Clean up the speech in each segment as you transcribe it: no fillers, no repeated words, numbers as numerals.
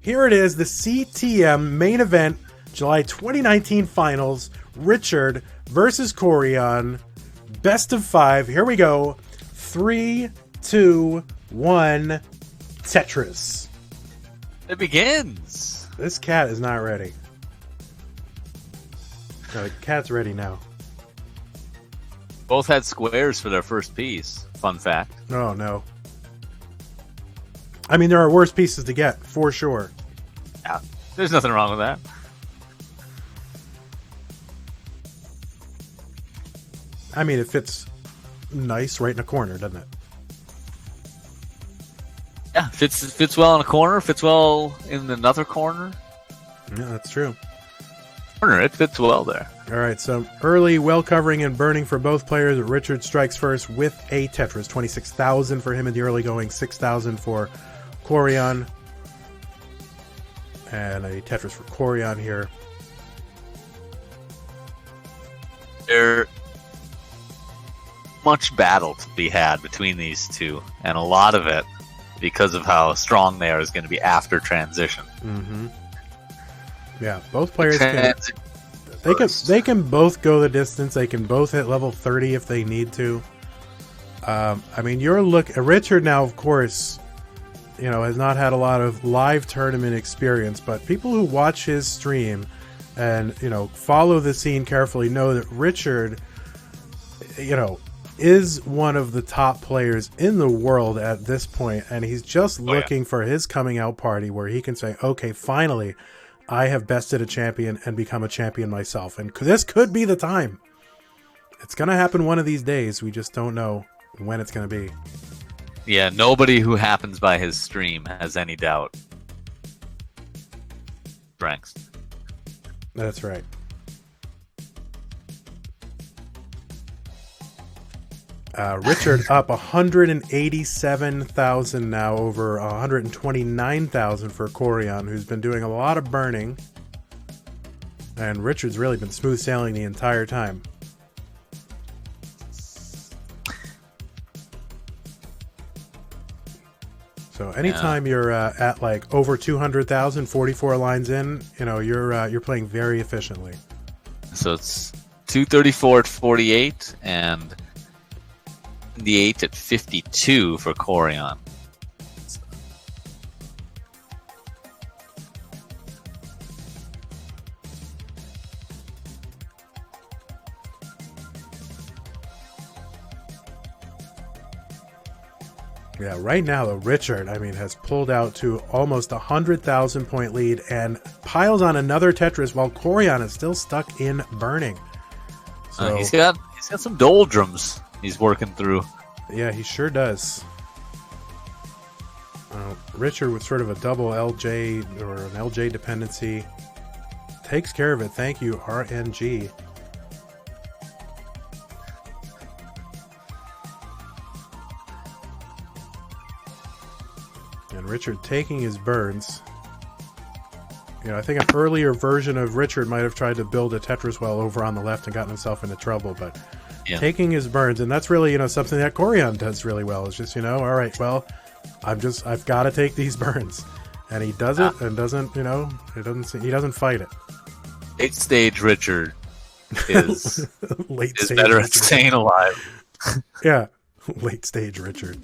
Here it is, the CTM main event, July 2019 finals. Richard versus Corian. Best of 5. Here we go. 3, 2, 1. Tetris. It begins. This cat is not ready. No, the cat's ready now. Both had squares for their first piece. Fun fact. Oh, no. I mean, there are worse pieces to get, for sure. Yeah, there's nothing wrong with that. I mean, it fits nice right in a corner, doesn't it? Yeah, fits well in a corner, fits well in another corner. Yeah, that's true. It fits well there. All right, so early, well covering and burning for both players. Richard strikes first with a Tetris. 26,000 for him in the early going, 6,000 for Corian. And a Tetris for Corian here. There's much battle to be had between these two, and a lot of it, because of how strong they are, is going to be after transition. Mm-hmm. Yeah, both players they can both go the distance. They can both hit level 30 if they need to. I mean, Richard now, of course, has not had a lot of live tournament experience, but people who watch his stream and follow the scene carefully know that Richard, is one of the top players in the world at this point, and he's just looking for his coming out party where he can say, okay, finally I have bested a champion and become a champion myself. And this could be the time. It's going to happen one of these days. We just don't know when it's going to be. Yeah, nobody who happens by his stream has any doubt. Strengths. That's right. Richard up 187,000 now, over 129,000 for Corian, who's been doing a lot of burning. And Richard's really been smooth sailing the entire time. So anytime you're at like over 200,000, 44 lines in, you're playing very efficiently. So it's 234 at 48 and the 8 at 52 for Corian. Yeah, right now, though, Richard, has pulled out to almost 100,000 point lead and piles on another Tetris while Corian is still stuck in burning. So he's got some doldrums he's working through. Yeah, he sure does. Richard with sort of a double LJ or an LJ dependency takes care of it. Thank you, RNG. And Richard taking his burns. I think an earlier version of Richard might have tried to build a Tetris well over on the left and gotten himself into trouble, but taking his burns, and that's really, something that Corian does really well. It's just, all right, well, I've got to take these burns. And he does it and doesn't, he doesn't fight it. Late stage Richard is better at staying alive. Yeah, late stage Richard.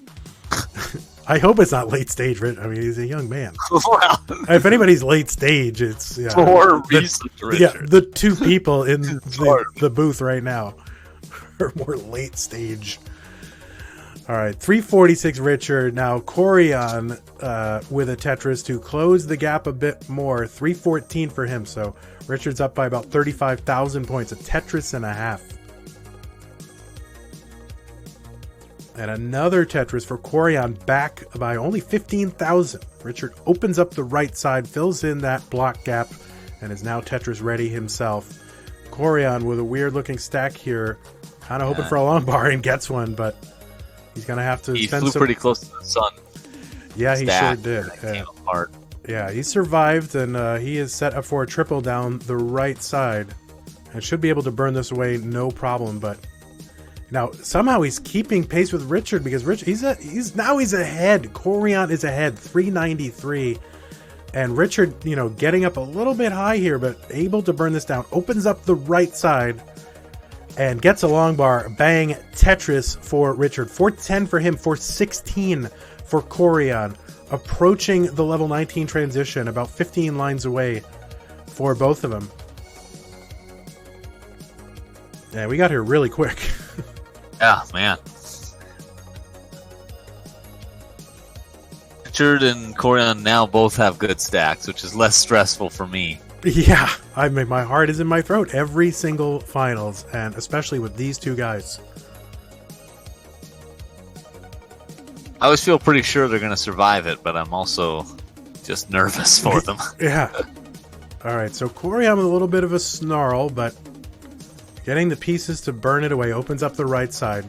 I hope it's not late stage Richard. He's a young man. Well, if anybody's late stage, it's more recent Richard. Yeah, the two people in the booth right now are more late stage. All right, 346 Richard. Now Corian with a Tetris to close the gap a bit more. 314 for him. So Richard's up by about 35,000 points. A Tetris and a half. And another Tetris for Corian, back by only 15,000. Richard opens up the right side, fills in that block gap, and is now Tetris ready himself. Corian with a weird looking stack here. Kind of hoping for a long bar and gets one, but he's going to have to spend flew pretty close to the sun. Yeah, he sure did. Came apart. Yeah, he survived, and he is set up for a triple down the right side. And should be able to burn this away no problem, but now somehow he's keeping pace with Richard, because he's ahead. Corian is ahead, 393 And Richard, getting up a little bit high here, but able to burn this down. Opens up the right side and gets a long bar. Bang, Tetris for Richard. 410 for him, 416 for Corian. Approaching the level 19 transition, about 15 lines away for both of them. Yeah, we got here really quick. Yeah, man. Richard and Corian now both have good stacks, which is less stressful for me. Yeah, I mean, my heart is in my throat every single finals, and especially with these two guys. I always feel pretty sure they're going to survive it, but I'm also just nervous for them. Yeah. All right, so Corian with a little bit of a snarl, but getting the pieces to burn it away. Opens up the right side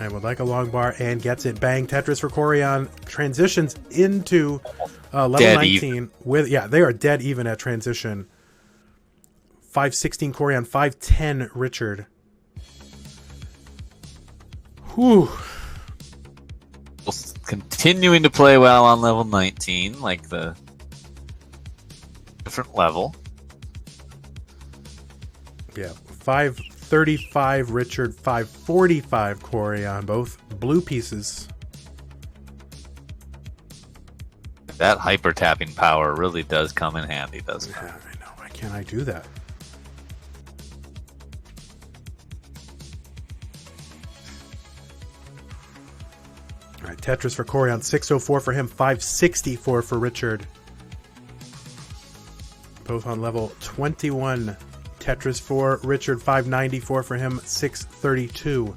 and would like a long bar and gets it. Bang, Tetris for Corian. Transitions into level dead 19 even. with, yeah, they are dead even at transition. 516 Corian, 510 Richard. Whew. Continuing to play well on level 19, like the different level. Yeah, 535 Richard, 545 Corian, both blue pieces. That hyper tapping power really does come in handy, doesn't it? Yeah, I know. Why can't I do that? All right, Tetris for Corian, 604 for him, 564 for Richard. Both on level 21. Tetris for Richard, 594 for him, 632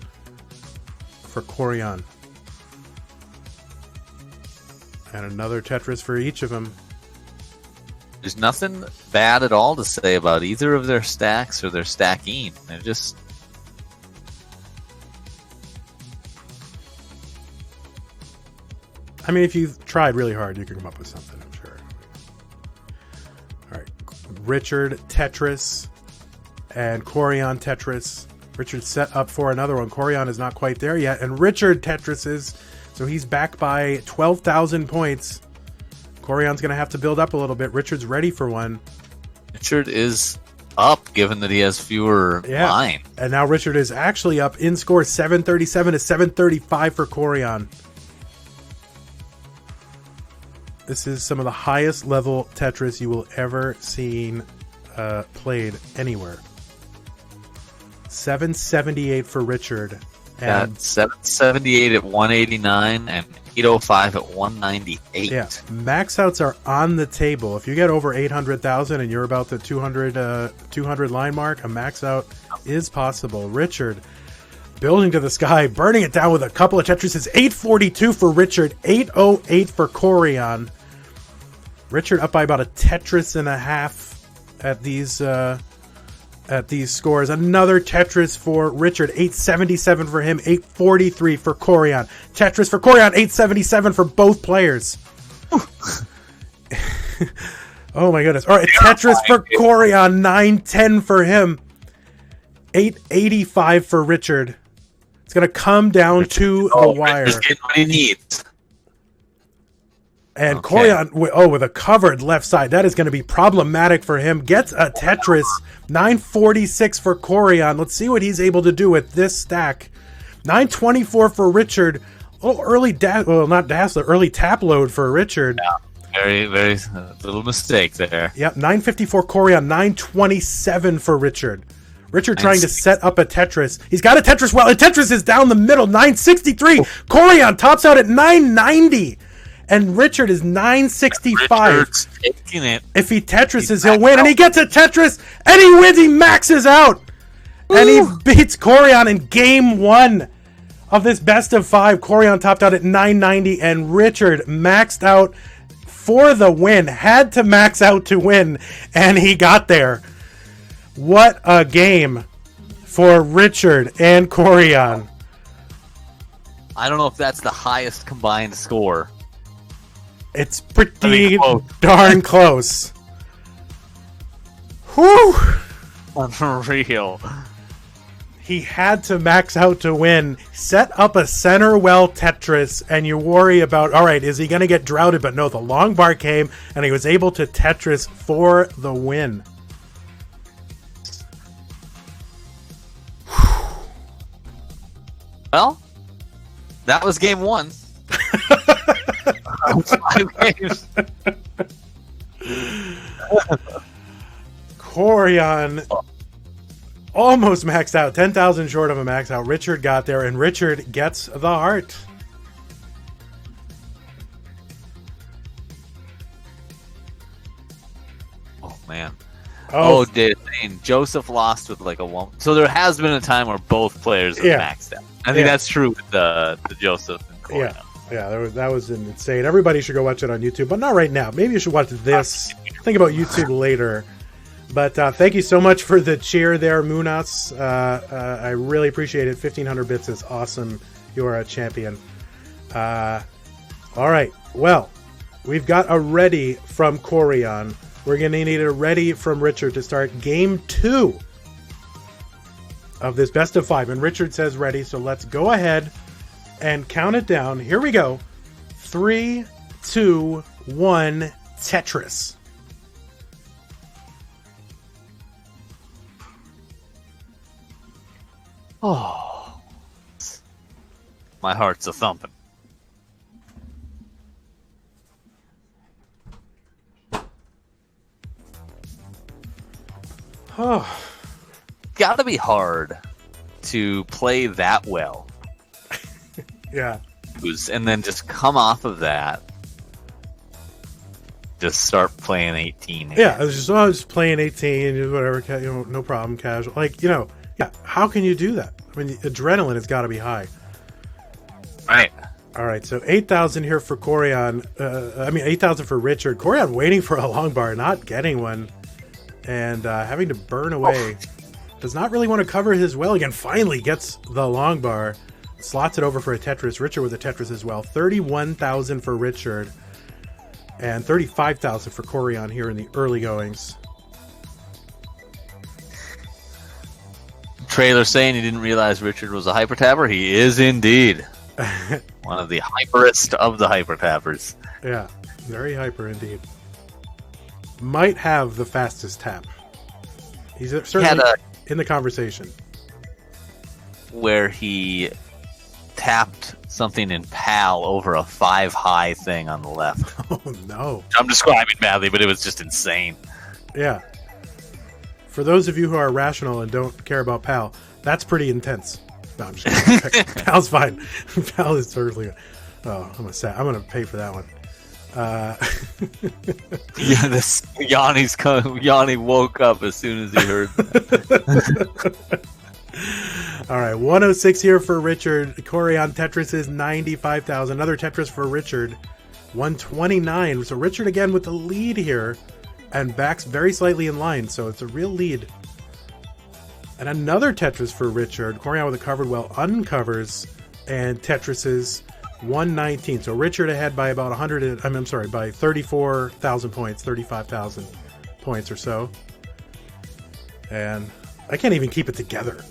for Corian. And another Tetris for each of them. There's nothing bad at all to say about either of their stacks or their stacking. They're just... I mean, if you've tried really hard, you can come up with something, I'm sure. All right. Richard Tetris and Corian Tetris. Richard set up for another one. Corian is not quite there yet. And Richard Tetris is, so he's back by 12,000 points. Corian's going to have to build up a little bit. Richard's ready for one. Richard is up, given that he has fewer line. And now Richard is actually up in score, 737 to 735 for Corian. This is some of the highest level Tetris you will ever seen played anywhere. 778 for Richard. And 778 at 189 and 805 at 198. Yeah, max outs are on the table. If you get over 800,000 and you're about the 200 line mark, a max out is possible. Richard building to the sky, burning it down with a couple of Tetrises. 842 for Richard, 808 for Corian. Richard up by about a Tetris and a half at these scores. Another Tetris for Richard, 877 for him, 843 for Corian. Tetris for Corian, 877 for both players. Oh my goodness. All right, Tetris for Corian, 910 for him, 885 for Richard. It's going to come down to the wire. Just getting what he needs. And okay. Corian, with a covered left side. That is going to be problematic for him. Gets a Tetris. 946 for Corian. Let's see what he's able to do with this stack. 924 for Richard. Oh, early early tap load for Richard. Yeah, very, very little mistake there. Yep, 954 Corian. 927 for Richard. Richard trying to set up a Tetris. He's got a Tetris. Well, a Tetris is down the middle. 963. Corian tops out at 990. And Richard is 965. Richard's taking it. If he Tetrises, he'll win. And he gets a Tetris. And he wins. He maxes out. Ooh. And he beats Corian in game one of this best of five. Corian topped out at 990. And Richard maxed out for the win. Had to max out to win. And he got there. What a game for Richard and Corian. I don't know if that's the highest combined score. It's pretty darn close. Whew! Unreal. He had to max out to win. Set up a center well Tetris, and you worry about, all right, is he going to get droughted? But no, the long bar came, and he was able to Tetris for the win. Well, that was game 1. 5 games. Corian almost maxed out, 10,000 short of a max out. Richard got there, and Richard gets the heart. Oh man. Oh, Joseph lost with like a 1. So there has been a time where both players have maxed out. I think that's true with the Joseph and Corian. Yeah, that was insane. Everybody should go watch it on YouTube, but not right now. Maybe you should watch this. Think about YouTube later. But thank you so much for the cheer there, Munas. I really appreciate it. 1,500 bits is awesome. You are a champion. All right. Well, we've got a ready from Corian. We're going to need a ready from Richard to start game 2 of this best of 5. And Richard says ready, so let's go ahead and count it down. Here we go. 3, 2, 1, Tetris. Oh, my heart's a thumping. Oh, gotta be hard to play that well. Yeah. And then just come off of that. Just start playing 18. Yeah, I was just playing 18, whatever, no problem, casual. Like, yeah, how can you do that? I mean, adrenaline has got to be high. Right. All right, so 8,000 here for Corian. 8,000 for Richard. Corian waiting for a long bar, not getting one, and having to burn away. Does not really want to cover his well again. Finally gets the long bar. Slots it over for a Tetris. Richard with a Tetris as well. 31,000 for Richard. And 35,000 for Corian here in the early goings. Trailer saying he didn't realize Richard was a hyper-tapper. He is indeed. One of the hyperest of the hyper-tappers. Yeah, very hyper indeed. Might have the fastest tap. He's certainly in the conversation. Where he tapped something in PAL over a 5-high thing on the left. Oh, no. I'm describing badly, but it was just insane. Yeah. For those of you who are rational and don't care about PAL, that's pretty intense. No, I'm just kidding. PAL's fine. PAL is totally good. Oh, I'm gonna pay for that one. Yeah, Yanni woke up as soon as he heard that. All right, 106 here for Richard. Corian Tetris is 95,000. Another Tetris for Richard, 129. So Richard again with the lead here, and backs very slightly in line. So it's a real lead. And another Tetris for Richard. Corian with a covered well uncovers, and Tetris is 119. So Richard ahead by about by 34,000 points, 35,000 points or so. And I can't even keep it together.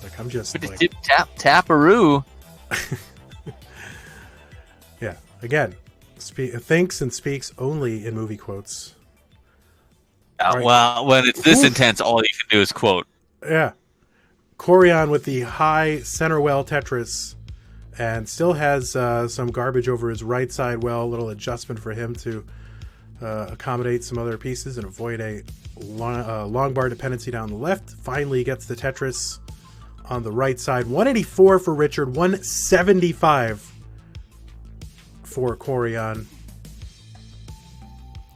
Like, I'm just like... Taparoo. Yeah. Again, thinks and speaks only in movie quotes. Right. Well, when it's this intense, all you can do is quote. Yeah. Corian with the high center well Tetris, and still has some garbage over his right side well. A little adjustment for him to accommodate some other pieces and avoid a long bar dependency down the left. Finally gets the Tetris on the right side. 184 for Richard, 175 for Corian.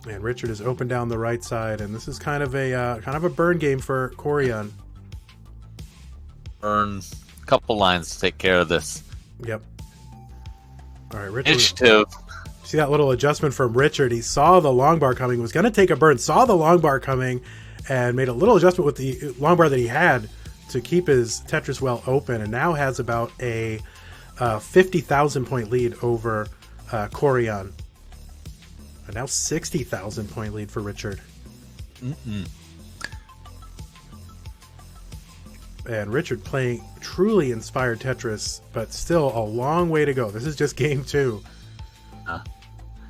And Richard is open down the right side, and this is kind of a burn game for Corian. Burn a couple lines to take care of this. Yep. All right, Richard. Initiative. See that little adjustment from Richard? He saw the long bar coming, was going to take a burn, saw the long bar coming, and made a little adjustment with the long bar that he had to keep his Tetris well open, and now has about a 50,000 point lead over Corian. And now 60,000 point lead for Richard. And Richard playing truly inspired Tetris, but still a long way to go. This is just game 2.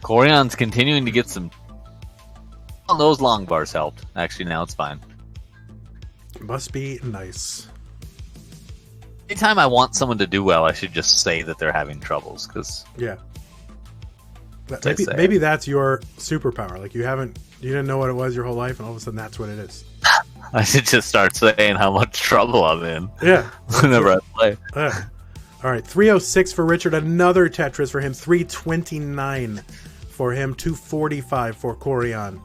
Corion's continuing to get some... Well, those long bars helped. Actually, now it's fine. Must be nice. Anytime I want someone to do well, I should just say that they're having troubles, because... Yeah. Maybe that's your superpower. Like, you didn't know what it was your whole life, and all of a sudden that's what it is. I should just start saying how much trouble I'm in. Yeah. Whenever I play. All right, 306 for Richard. Another Tetris for him. 329 for him. 245 for Corian.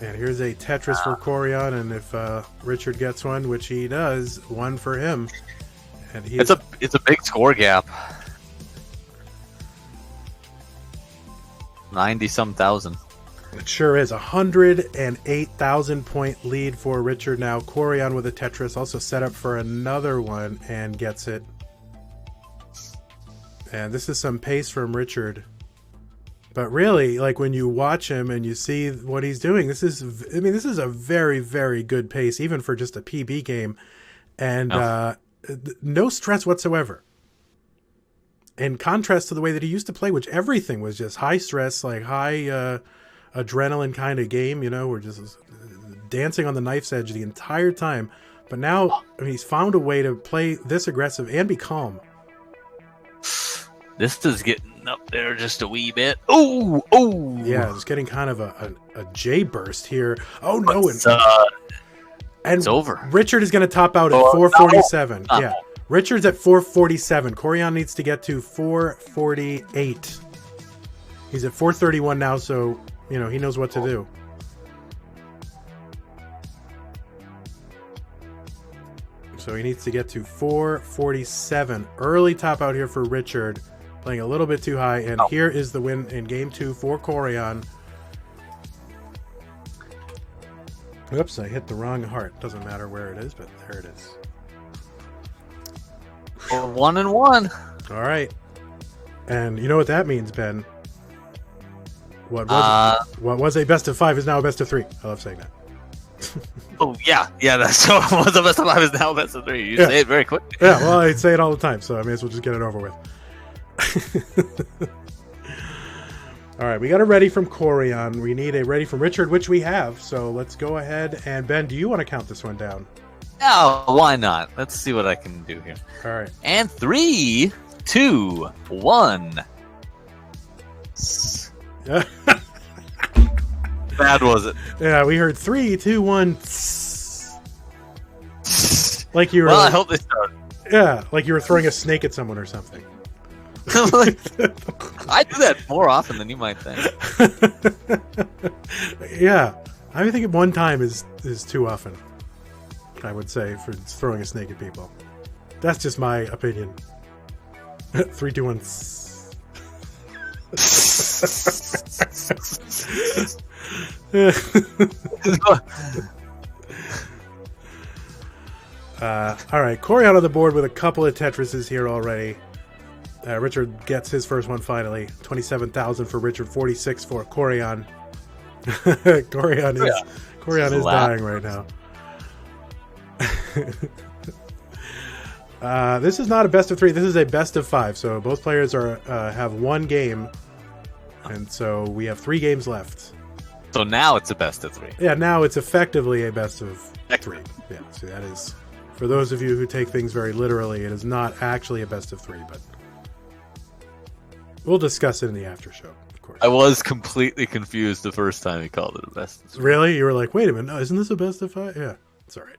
And here's a Tetris for Corian, and if Richard gets one, which he does, one for him. And it's a big score gap. 90-some thousand. It sure is. 108,000 point lead for Richard now. Corian with a Tetris, also set up for another one and gets it. And this is some pace from Richard. But really, like, when you watch him and you see what he's doing, this is a very, very good pace, even for just a PB game. And no stress whatsoever. In contrast to the way that he used to play, which everything was just high stress, like high adrenaline kind of game, you know, we're just dancing on the knife's edge the entire time. But now he's found a way to play this aggressive and be calm. This is getting up there just a wee bit. Oh! Yeah, it's getting kind of a J burst here. Oh, no. And it's over. Richard is going to top out at 447. No. Yeah. Richard's at 447. Corian needs to get to 448. He's at 431 now, so, you know, he knows what to do. So he needs to get to 447. Early top out here for Richard. Playing a little bit too high. And here is the win in game 2 for Corian. Oops, I hit the wrong heart. Doesn't matter where it is, but there it is. We're 1-1. All right. And you know what that means, Ben? What was a best of 5 is now a best of 3. I love saying that. Oh, yeah. Yeah, that's so. What's a best of 5 is now a best of 3. You say it very quickly. Yeah, well, I say it all the time, so I may as well just get it over with. All right, we got a ready from Corian. We need a ready from Richard, which we have. So let's go ahead. And Ben, do you want to count this one down? Oh, why not? Let's see what I can do here. All right. And 3, 2, 1. Bad was it? Yeah, we heard 3, 2, 1. Like you were. Well, I hope they start. Yeah, like you were throwing a snake at someone or something. I do that more often than you might think. Yeah, I think one time is too often, I would say, for throwing a snake at people. That's just my opinion. 3, 2, 1. All right, Corian on the board with a couple of Tetrises here already. Richard gets his first one finally. 27,000 for Richard, 46 for Corian. Corian is dying right now. This is not a best of 3. This is a best of 5. So both players have one game, and so we have 3 games left. So now it's a best of 3. Yeah, now it's effectively a best of 3. Yeah, so that is, for those of you who take things very literally, it is not actually a best of 3, but we'll discuss it in the after show, of course. I was completely confused the first time he called it a best of 3. Really? You were like, wait a minute, no, isn't this a best of 5? Yeah, it's all right.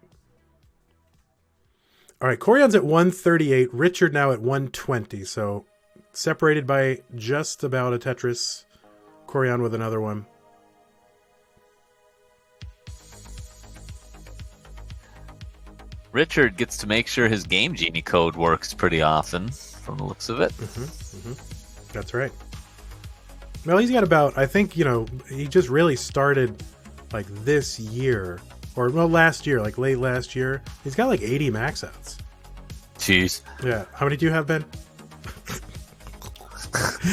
All right, Corian's at 138, Richard now at 120, so separated by just about a Tetris. Corian with another one. Richard gets to make sure his Game Genie code works pretty often, from the looks of it. That's right. Well, he's got about, I think, you know, he just really started like this year, or well, last year, like late last year. He's got like 80 max outs. Jeez. Yeah. How many do you have, Ben?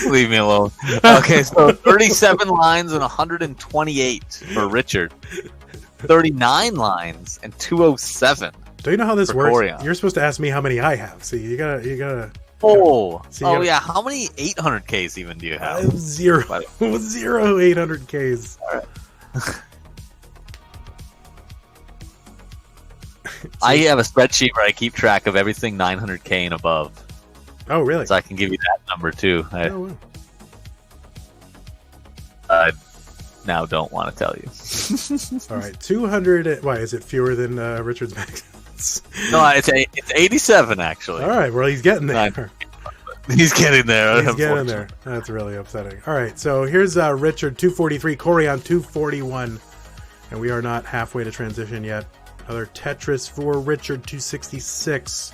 Leave me alone. Okay, so 37 lines and 128 for Richard. 39 lines and 207. Do you know how this works? Corian. You're supposed to ask me how many I have. See, you gotta. Oh, yeah. How many 800Ks even do you have? I have zero 800Ks. All right. I have a spreadsheet where I keep track of everything 900K and above. Oh, really? So I can give you that number too. Wow. I now don't want to tell you. All right, 200. Why is it fewer than Richard's max? No, it's 87 actually. All right, well he's getting there. He's getting there. He's getting there. That's really upsetting. All right, so here's Richard 243, Corian 241, and we are not halfway to transition yet. Another Tetris for Richard 266.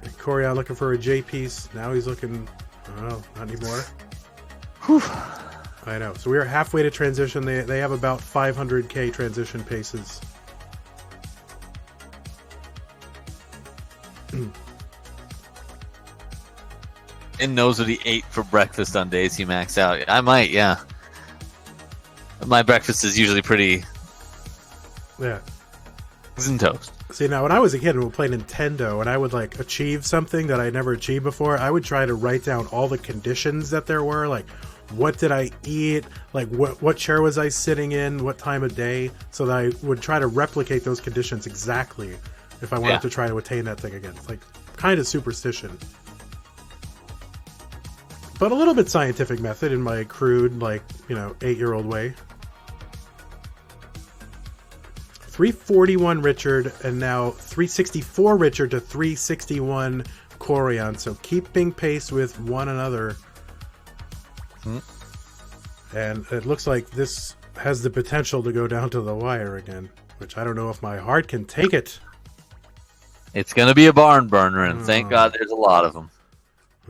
And Corian looking for a J piece. Now he's looking. I don't know, not anymore. Whew. I know. So we are halfway to transition. They have about 500K transition paces. And knows what he ate for breakfast on days he maxed out. I might, yeah. My breakfast is usually pretty. Yeah. Eggs and toast. See, now when I was a kid and would play Nintendo and I would like achieve something that I never achieved before, I would try to write down all the conditions that there were, like what did I eat, like what chair was I sitting in, what time of day, so that I would try to replicate those conditions exactly if I wanted to try to attain that thing again. It's like kind of superstition. But a little bit scientific method in my crude, 8-year-old way. 341 Richard, and now 364 Richard to 361 Corian. So keeping pace with one another. And it looks like this has the potential to go down to the wire again, which I don't know if my heart can take it. It's going to be a barn burner, and thank God there's a lot of them.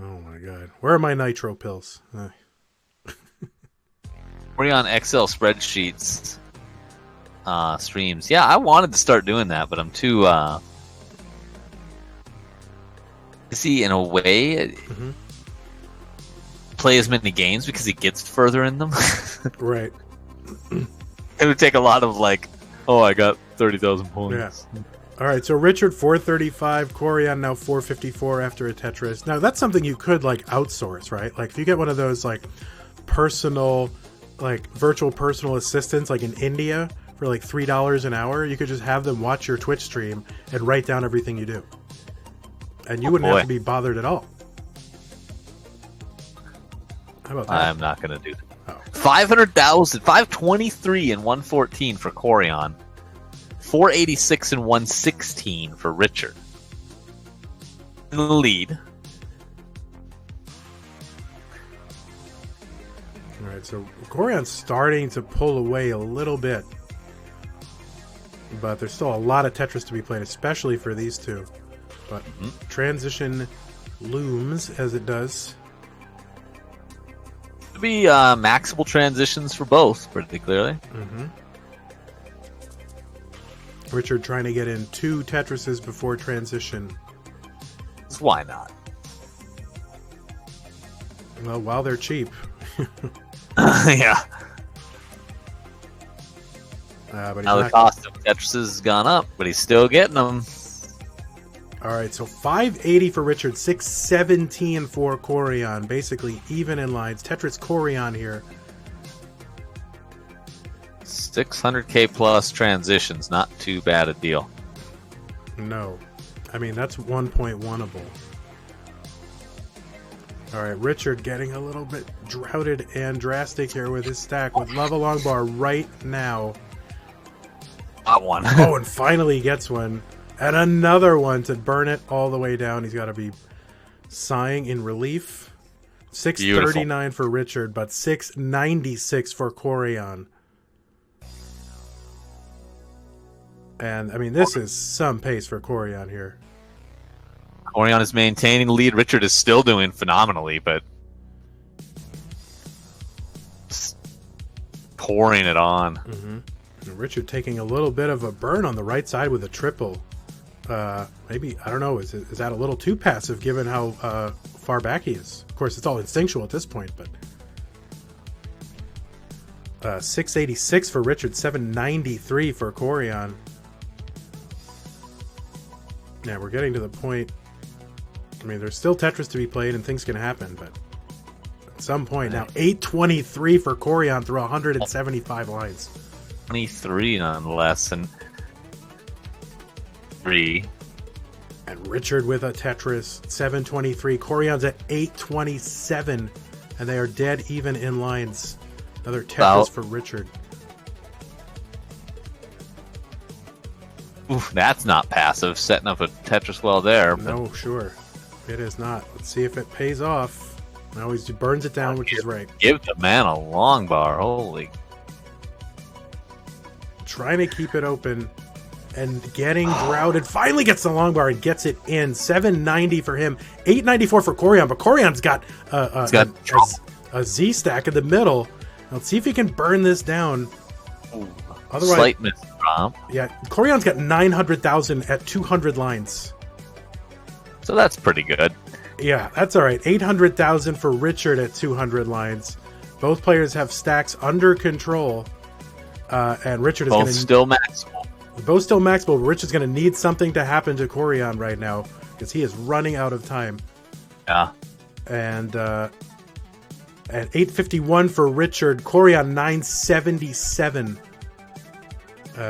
Oh my God. Where are my nitro pills? We're on Excel spreadsheets. Streams. Yeah, I wanted to start doing that, but I'm too see in a way play as many games because he gets further in them. Right. It would take a lot of I got 30,000 points. Yeah. All right, so Richard 435, Corian now 454 after a Tetris. Now that's something you could outsource, right? Like if you get one of those personal virtual personal assistants in India for $3 an hour, you could just have them watch your Twitch stream and write down everything you do. And you wouldn't have to be bothered at all. How about that? I'm not going to do that. 500,000, 523 and 114 for Corian. 486 and 116 for Richard. In the lead. All right, so Corian's starting to pull away a little bit. But there's still a lot of Tetris to be played, especially for these two. But transition looms as it does. It'll be maxable transitions for both, pretty clearly. Richard trying to get in 2 Tetrises before transition. Why not? Well, while they're cheap. Yeah. But now the cost of Tetris has gone up, but he's still getting them. All right, so 580 for Richard, 617 for Corian. Basically even in lines. Tetris Corian here. 600K plus transitions, not too bad a deal. No. I mean, that's 1.1able. All right, Richard getting a little bit droughted and drastic here with his stack with Lava Long Bar right now. Got one. Oh, and finally gets one. And another one to burn it all the way down. He's got to be sighing in relief. 639 for Richard, but 696 for Corian. And, I mean, this is some pace for Corian here. Corian is maintaining the lead. Richard is still doing phenomenally, but just pouring it on. And Richard taking a little bit of a burn on the right side with a triple. Maybe, I don't know, is that a little too passive given how far back he is. Of course, it's all instinctual at this point, but 686 for Richard, 793 for Corian. Yeah, we're getting to the point. I mean, there's still Tetris to be played and things can happen, but at some point now, 823 for Corian through 175 lines. 23 nonetheless, and 3. And Richard with a Tetris, 723. Corian's at 827, and they are dead even in lines. Another Tetris for Richard. Oof, that's not passive, setting up a Tetris well there. But... No, sure. It is not. Let's see if it pays off. Now he burns it down, which is right. Give the man a long bar. Holy. Trying to keep it open and getting droughted. Finally gets the long bar and gets it in. 790 for him. 894 for Corian, but Corian's got a Z stack in the middle. Let's see if he can burn this down. Ooh, otherwise, slight miss, Rob. Yeah, Corian's got 900,000 at 200 lines. So that's pretty good. Yeah, that's all right. 800,000 for Richard at 200 lines. Both players have stacks under control, and Richard is both still maximal. Both still maximal. But Richard's going to need something to happen to Corian right now because he is running out of time. Yeah, and at 851 for Richard, Corian 977.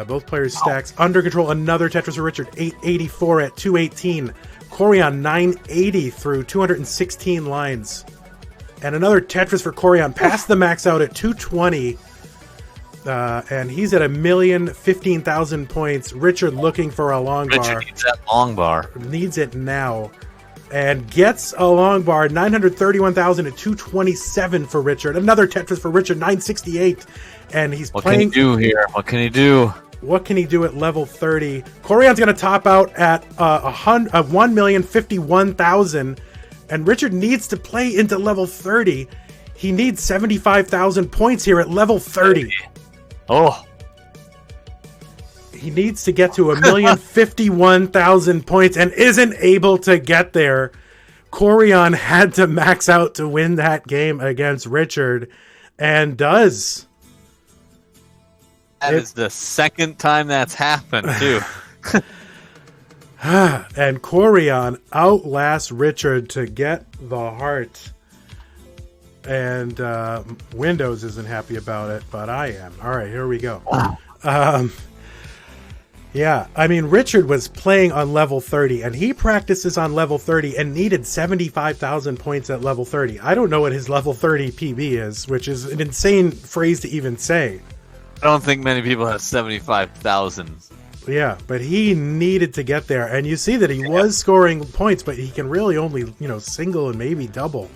Both players' stacks under control. Another Tetris for Richard, 884 at 218. Corian 980 through 216 lines. And another Tetris for Corian, past the max out at 220. And he's at 1,015,000 points. Richard looking for a long bar. Richard needs that long bar. Needs it now. And gets a long bar, 931,000 at 227 for Richard. Another Tetris for Richard, 968. And he's playing... What can he do here? What can he do? What can he do at level 30? Corian's going to top out at 1,051,000. And Richard needs to play into level 30. He needs 75,000 points here at level 30. Oh. He needs to get to 1,051,000 points and isn't able to get there. Corian had to max out to win that game against Richard and does. That is the second time that's happened, too. And Corian outlasts Richard to get the heart. And Windows isn't happy about it, but I am. All right, here we go. Yeah, I mean, Richard was playing on level 30, and he practices on level 30 and needed 75,000 points at level 30. I don't know what his level 30 PB is, which is an insane phrase to even say. I don't think many people have 75,000. Yeah, but he needed to get there, and you see that he was scoring points, but he can really only, single and maybe double.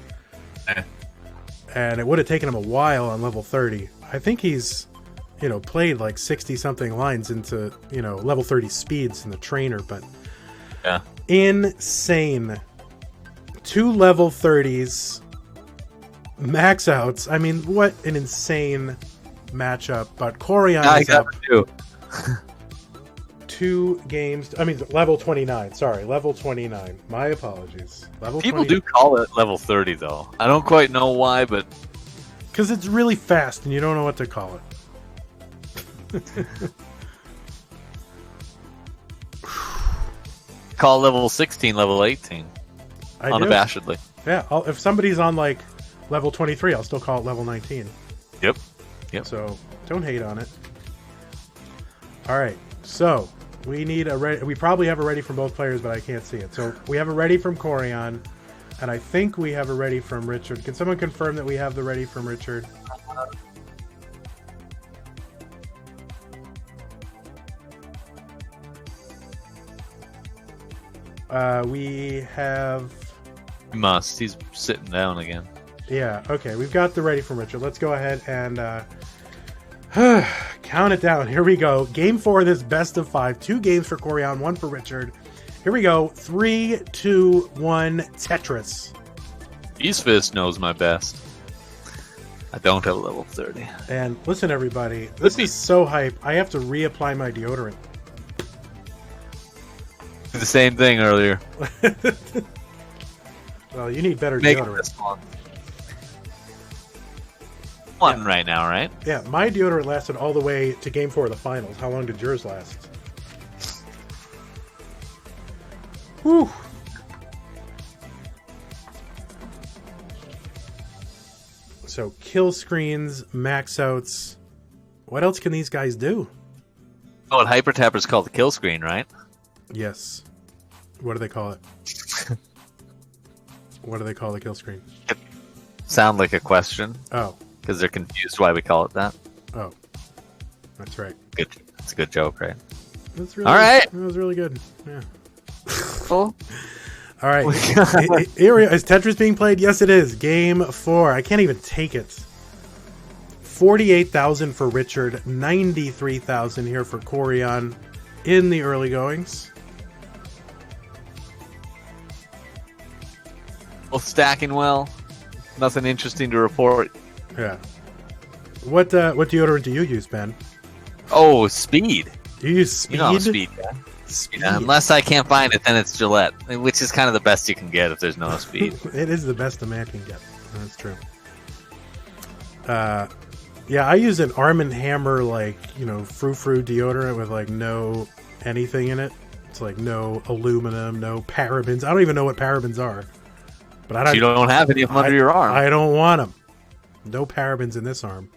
And it would have taken him a while on level 30. I think he's, played like 60-something lines into, level 30 speeds in the trainer, but... Yeah. Insane. 2 level 30s. Max outs. I mean, what an insane matchup. But Corian is up 2 games. I mean, level 29. Sorry, level 29. My apologies. Level People 20. do call it level 30, though. I don't quite know why, but... Because it's really fast, and you don't know what to call it. Call level 16 level 18. Unabashedly. Yeah, if somebody's on, like, level 23, I'll still call it level 19. Yep. So, don't hate on it. All right, so... We need a ready. We probably have a ready from both players, but I can't see it. So we have a ready from Corian, and I think we have a ready from Richard. Can someone confirm that we have the ready from Richard? We have... He must. He's sitting down again. Yeah, okay. We've got the ready from Richard. Let's go ahead and count it down. Here we go. Game 4 of this best of 5. 2 games for Corian, 1 for Richard. Here we go. 3, 2, 1, Tetris. East Fist knows my best. I don't have a level 30. And listen, everybody. This is so hype. I have to reapply my deodorant. The same thing earlier. Well, you need better Make deodorant. this one right now, right? Yeah, my deodorant lasted all the way to Game 4 of the finals. How long did yours last? Whew. So kill screens, max outs. What else can these guys do? Oh, and Hyper Tapper's called the kill screen, right? Yes. What do they call it? What do they call the kill screen? Sound like a question. Oh. Because they're confused why we call it that. Oh. That's right. Good. That's a good joke, right? That's really, all right. That was really good. Yeah. Cool. All right. Here is Tetris being played? Yes, it is. Game 4. I can't even take it. 48,000 for Richard. 93,000 here for Corian in the early goings. Both stacking well. Nothing interesting to report. Yeah. What deodorant do you use, Ben? Oh, Speed. Do you use Speed? You know Speed, yeah. Speed. Yeah, unless I can't find it, then it's Gillette, which is kind of the best you can get if there's no Speed. It is the best a man can get. That's true. Yeah, I use an Arm & Hammer, like, frou-frou deodorant with, like, no anything in it. It's like no aluminum, no parabens. I don't even know what parabens are. But you don't have any of them under your arm. I don't want them. No parabens in this arm.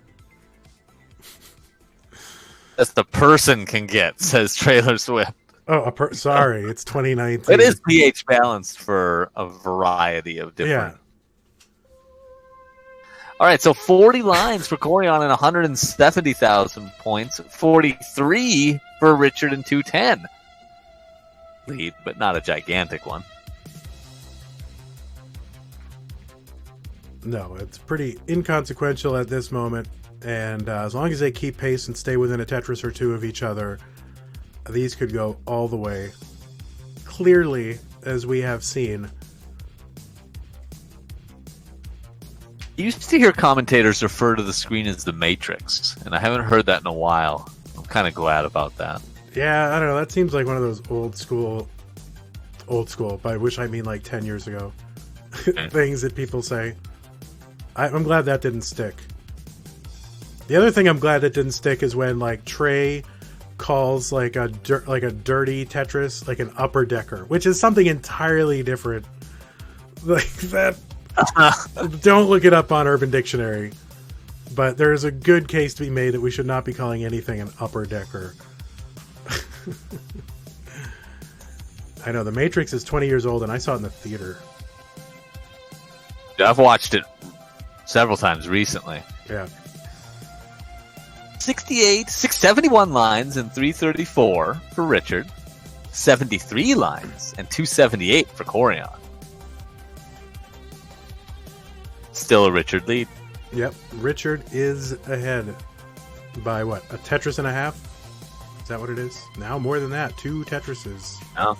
That's the person can get, says Trailer Swift. Oh, sorry, it's 2019. It is pH balanced for a variety of different. Yeah. All right, so 40 lines for Corian and 170,000 points. 43 for Richard and 210. Lead, but not a gigantic one. No, it's pretty inconsequential at this moment. And as long as they keep pace and stay within a Tetris or two of each other, these could go all the way. Clearly, as we have seen. I used to hear commentators refer to the screen as the Matrix, and I haven't heard that in a while. I'm kind of glad about that. Yeah, I don't know. That seems like one of those old school, by which I mean like 10 years ago, things that people say. I'm glad that didn't stick. The other thing I'm glad that didn't stick is when like Trey calls like a dirty Tetris like an upper decker, which is something entirely different. Like that. Don't look it up on Urban Dictionary, but there's a good case to be made that we should not be calling anything an upper decker. I know The Matrix is 20 years old, and I saw it in the theater. I've watched it several times recently. Yeah. 671 lines and 334 for Richard. 73 lines and 278 for Corian. Still a Richard lead. Yep, Richard is ahead by what? A Tetris and a half? Is that what it is? Now more than that. 2 Tetrises. No.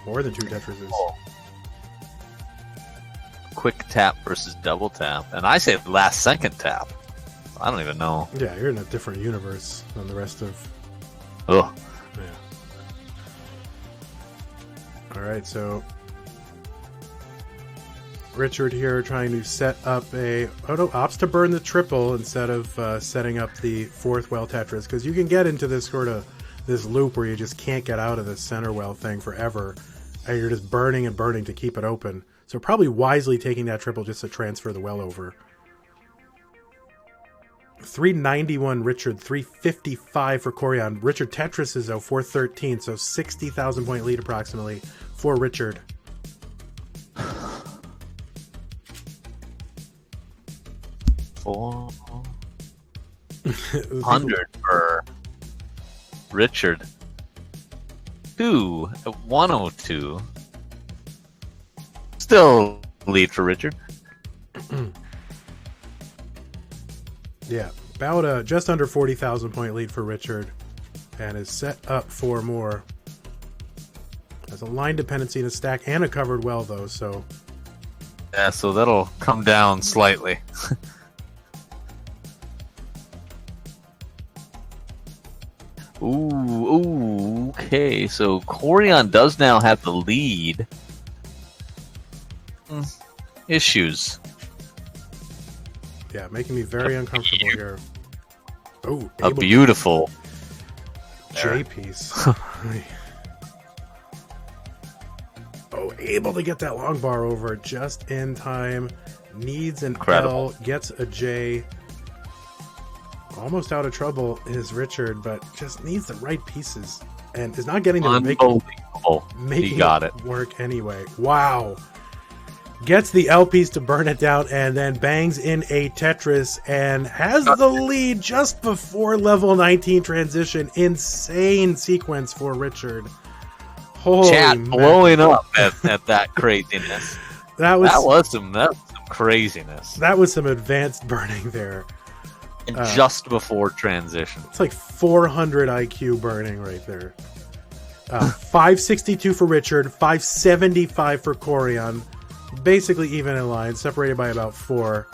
More than 2 Tetrises. Oh. Quick tap versus double tap. And I say last second tap. I don't even know. Yeah, you're in a different universe than the rest of... Ugh. Yeah. Alright, so... Richard here trying to set up a... Oh no, opts to burn the triple instead of setting up the 4th well Tetris. Because you can get into this sort of... this loop where you just can't get out of this center well thing forever. And you're just burning and burning to keep it open. So probably wisely taking that triple just to transfer the well over. 391 Richard, 355 for Corian. Richard Tetris is 413, so 60,000 point lead approximately for Richard. $400 for Richard. 2 at 102. Still lead for Richard. Yeah, about just under 40,000 point lead for Richard, and is set up for more. Has a line dependency in a stack and a covered well though, so yeah, so that'll come down slightly. Ooh, okay, so Corian does now have the lead. issues. Yeah, making me very uncomfortable here. Oh, a beautiful J piece. Oh, able to get that long bar over just in time. Needs an L, gets a J. Almost out of trouble is Richard, but just needs the right pieces and is not getting to make it work anyway. Wow. Gets the L piece to burn it down and then bangs in a Tetris and has the lead just before level 19 transition. Insane sequence for Richard. Holy chat blowing up at that craziness. That was some craziness. That was some advanced burning there. And just before transition. It's like 400 IQ burning right there. 562 for Richard, 575 for Corian. Basically even in line, separated by about 4.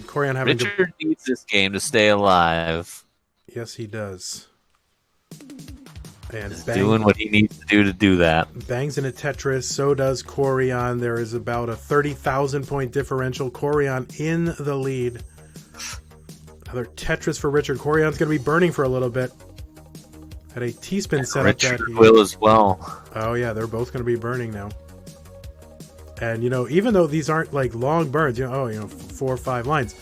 Corian having Richard needs this game to stay alive. Yes, he does. And he's doing what he needs to do that. Bangs in a Tetris, so does Corian. There is about a 30,000 point differential. Corian in the lead. Another Tetris for Richard. Corian's going to be burning for a little bit. Had a T-spin set up that he will as well. Oh yeah, they're both going to be burning now. And even though these aren't like long burns, 4 or 5 lines,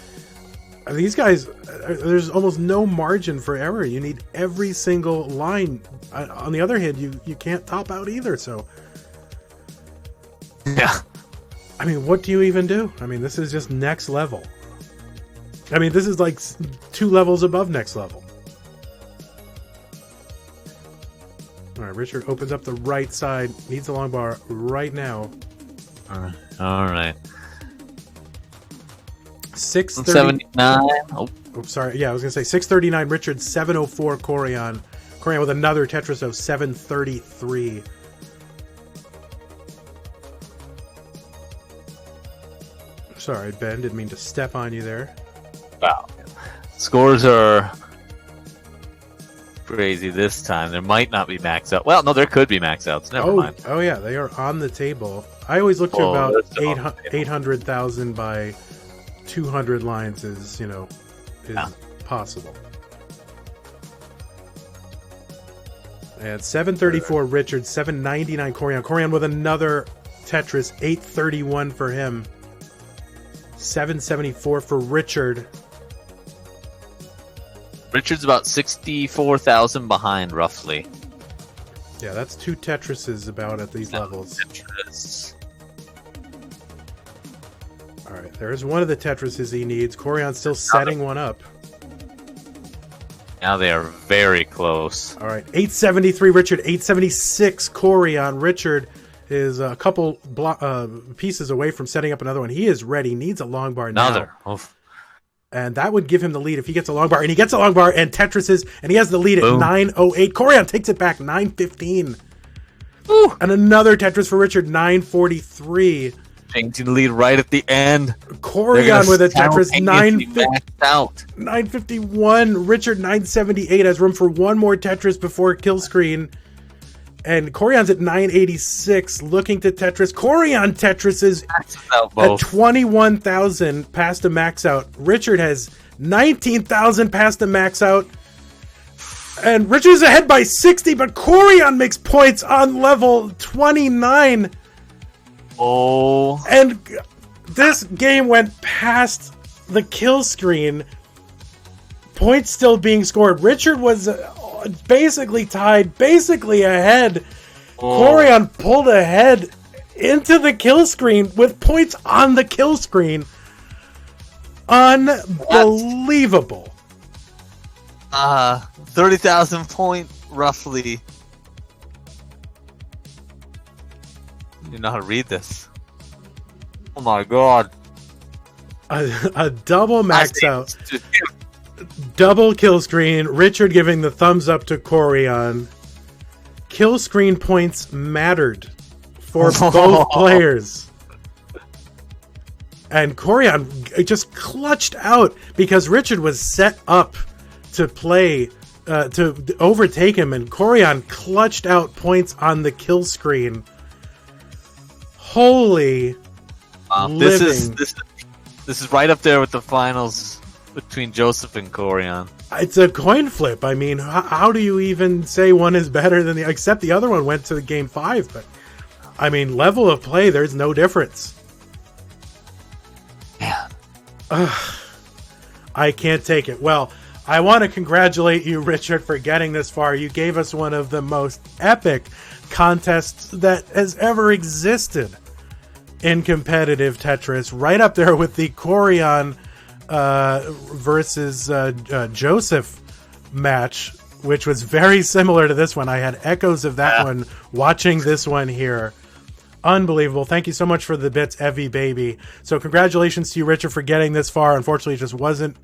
these guys, there's almost no margin for error. You need every single line. On the other hand, you can't top out either. So yeah, I mean, what do you even do? I mean, this is just next level. I mean, this is like 2 levels above next level. All right, Richard opens up the right side. Needs a long bar right now. All right. 679. Oh, sorry. Yeah, I was gonna say 639. Richard 704. Corian with another Tetris of 733. Sorry, Ben. Didn't mean to step on you there. Wow. Scores are crazy this time. There might not be max out. Well, no, there could be max outs. Never mind. Oh yeah, they are on the table. I always look to about 800,000 by 200 lines is possible. And 734 Richard, 799 Corian with another Tetris, 831 for him. 774 for Richard. Richard's about 64,000 behind, roughly. Yeah, that's 2 Tetrises about at these levels. Tetris. All right, there's one of the Tetrises he needs. Corian's still setting one up. Now they are very close. All right, 873 Richard, 876 Corian. Richard is a couple pieces away from setting up another one. He is ready. Needs a long bar now. Another. Oof. And that would give him the lead if he gets a long bar. And he gets a long bar and Tetrises, and he has the lead at 908. Corian takes it back, 915. Ooh. And another Tetris for Richard, 943. Changing the lead right at the end. Corian with a Tetris, 951. Richard, 978. Has room for one more Tetris before kill screen. And Corian's at 986, looking to Tetris. Corian Tetris is at 21,000 past the max out. Richard has 19,000 past the max out. And Richard's ahead by 60, but Corian makes points on level 29. Oh. And this game went past the kill screen. Points still being scored. Richard was basically tied, basically ahead. Corian pulled ahead into the kill screen with points on the kill screen. Unbelievable. 30,000 point roughly. You know how to read this. Oh my god. A double max out. Double kill screen. Richard giving the thumbs up to Corian. Kill screen points mattered for both players. And Corian just clutched out because Richard was set up to play, to overtake him, and Corian clutched out points on the kill screen. Holy this is right up there with the finals between Joseph and Corian. It's a coin flip. I mean, how do you even say one is better than the... Except the other one went to the game 5, but... I mean, level of play, there's no difference. Yeah. I can't take it. Well, I want to congratulate you, Richard, for getting this far. You gave us one of the most epic contests that has ever existed in competitive Tetris. Right up there with the Corian versus Joseph match, which was very similar to this one. I had echoes of that one watching this one here. Unbelievable. Thank you so much for the bits, Evie Baby. So congratulations to you, Richard, for getting this far. Unfortunately, it just wasn't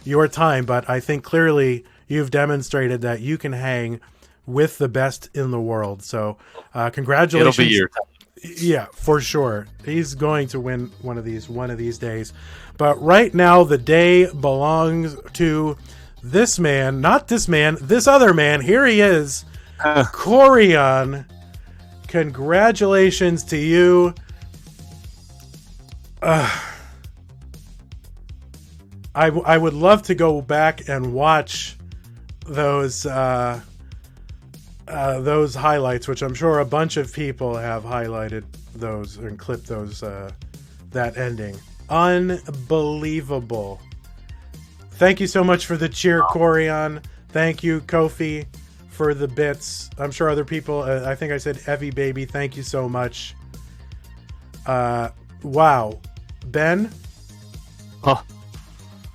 your time, but I think clearly you've demonstrated that you can hang with the best in the world. So congratulations. It'll be your time. Yeah, for sure. He's going to win one of these days. But right now, the day belongs to this man. Not this man, this other man. Here he is. Corian. Congratulations to you. I would love to go back and watch those highlights, which I'm sure a bunch of people have highlighted those and clipped those that ending. Unbelievable. Thank you so much for the cheer, Corian. Thank you, Kofi, for the bits. I'm sure other people, I think I said Evie Baby, thank you so much. Wow. Ben? Huh.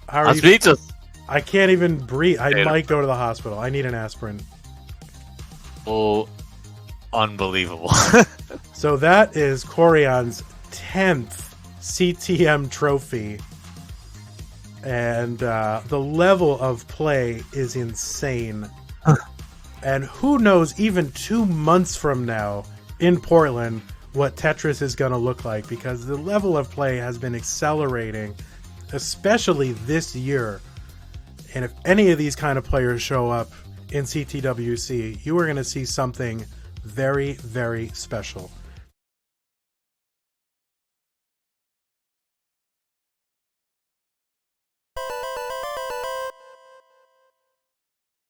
How are you? Speechless. I can't even breathe. I might go to the hospital. I need an aspirin. Oh, unbelievable. So that is Corian's 10th CTM trophy. And the level of play is insane. And who knows, even 2 months from now in Portland, what Tetris is going to look like, because the level of play has been accelerating, especially this year. And if any of these kind of players show up in CTWC, you are going to see something very, very special.